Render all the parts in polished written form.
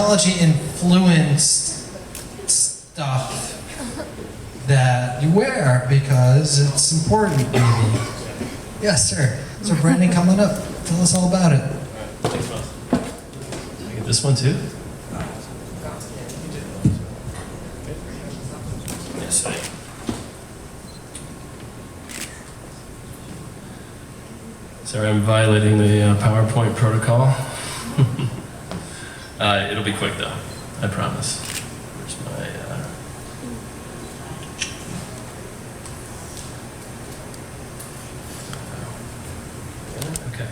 technology influenced stuff that you wear because it's important, maybe. Yes, sir. So Brandon, come on up. Tell us all about it. Thanks, Miles. Can I get this one too? Yes, I. Sorry, I'm violating the PowerPoint protocol. It'll be quick though, I promise. Where's my, okay.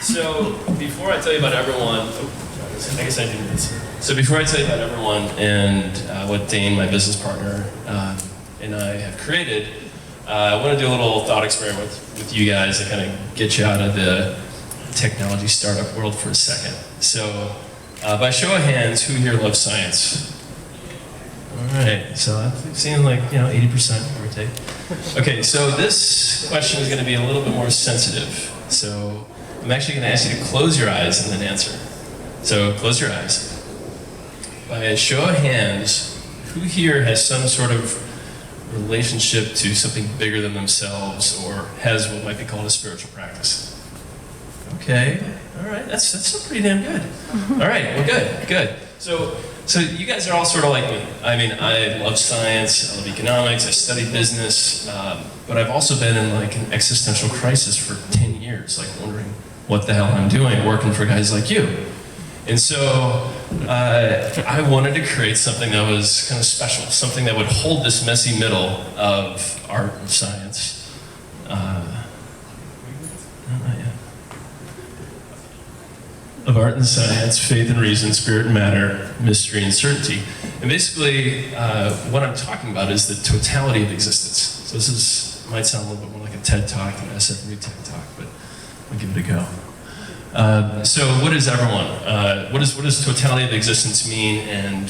So before I tell you about eVr1, I guess I do this. So before I tell you about eVr1 and what Dane, my business partner, and I have created, I want to do a little thought experiment with you guys to kind of get you out of the technology startup world for a second. So, by show of hands, who here loves science? All right, so I'm seeing like, 80%, give or take. Okay, so this question is going to be a little bit more sensitive. So, I'm actually going to ask you to close your eyes and then answer. So, close your eyes. By a show of hands, who here has some sort of relationship to something bigger than themselves or has what might be called a spiritual practice? Okay, all right, that's still pretty damn good. All right, well, good. So you guys are all sort of like me. I mean, I love science, I love economics, I studied business, but I've also been in like an existential crisis for 10 years, like wondering what the hell I'm doing working for guys like you. And so I wanted to create something that was kind of special, something that would hold this messy middle of art and science. Of art and science, faith and reason, spirit and matter, mystery and certainty. And basically, what I'm talking about is the totality of existence. So this might sound a little bit more like a TED Talk than an SFU TED Talk, but I'll give it a go. So what is eVr1? What does totality of existence mean, and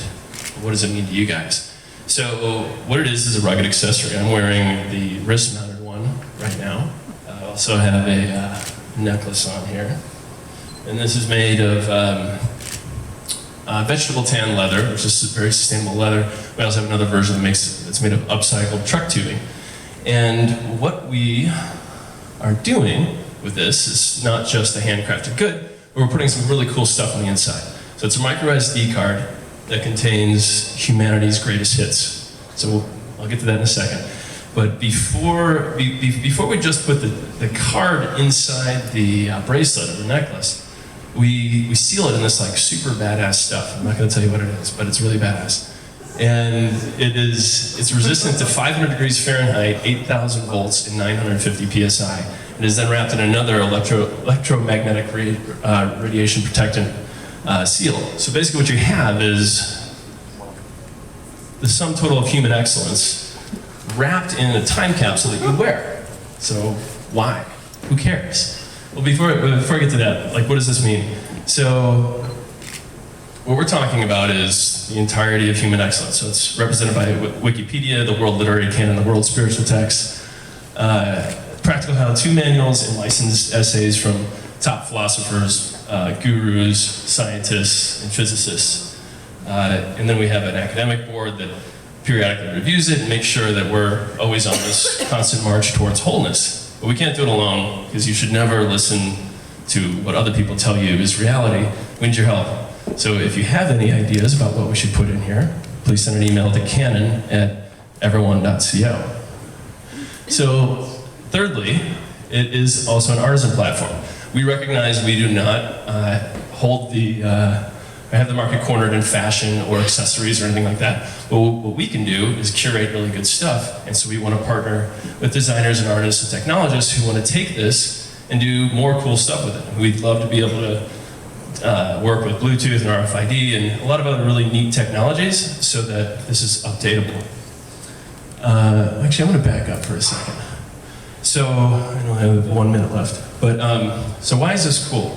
what does it mean to you guys? So what it is a rugged accessory. I'm wearing the wrist-mounted one right now. I also have a necklace on here. And this is made of vegetable tan leather, which is very sustainable leather. We also have another version that's made of upcycled truck tubing. And what we are doing with this is not just a handcrafted good, but we're putting some really cool stuff on the inside. So it's a micro SD card that contains humanity's greatest hits. So I'll get to that in a second. But before we just put the card inside the bracelet or the necklace, we seal it in this like super badass stuff. I'm not going to tell you what it is, but it's really badass. And it's resistant to 500 degrees Fahrenheit, 8,000 volts, and 950 psi. It is then wrapped in another electromagnetic radiation protectant seal. So basically what you have is the sum total of human excellence wrapped in a time capsule that you wear. So why? Who cares? Well, before I get to that, like, what does this mean? So what we're talking about is the entirety of human excellence. So it's represented by Wikipedia, the World Literary Canon, the World Spiritual Texts, practical how-to manuals, and licensed essays from top philosophers, gurus, scientists, and physicists. And then we have an academic board that periodically reviews it and makes sure that we're always on this constant march towards wholeness. But we can't do it alone, because you should never listen to what other people tell you is reality. We need your help. So if you have any ideas about what we should put in here, please send an email to canon@eVr1.co. So thirdly, it is also an artisan platform. We recognize we do not have the market cornered in fashion or accessories or anything like that. But what we can do is curate really good stuff. And so we want to partner with designers and artists and technologists who want to take this and do more cool stuff with it. We'd love to be able to work with Bluetooth and RFID and a lot of other really neat technologies so that this is updatable. Actually, I'm going to back up for a second. So I only have 1 minute left. But so why is this cool?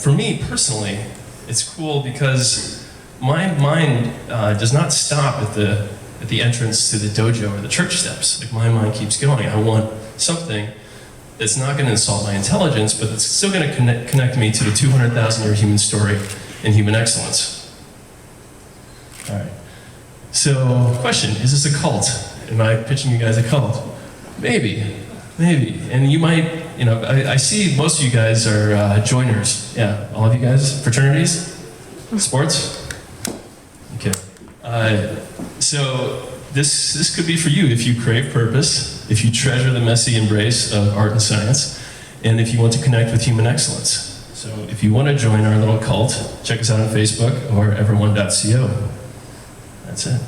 For me personally, it's cool because my mind does not stop at the entrance to the dojo or the church steps. Like, my mind keeps going. I want something that's not going to insult my intelligence, but that's still going to connect me to the 200,000-year human story and human excellence. All right. So, question, is this a cult? Am I pitching you guys a cult? Maybe. And you might, I see most of you guys are joiners. Yeah, all of you guys? Fraternities? Sports? Okay. So this could be for you if you crave purpose, if you treasure the messy embrace of art and science, and if you want to connect with human excellence. So if you want to join our little cult, check us out on Facebook or eVr1.co. That's it.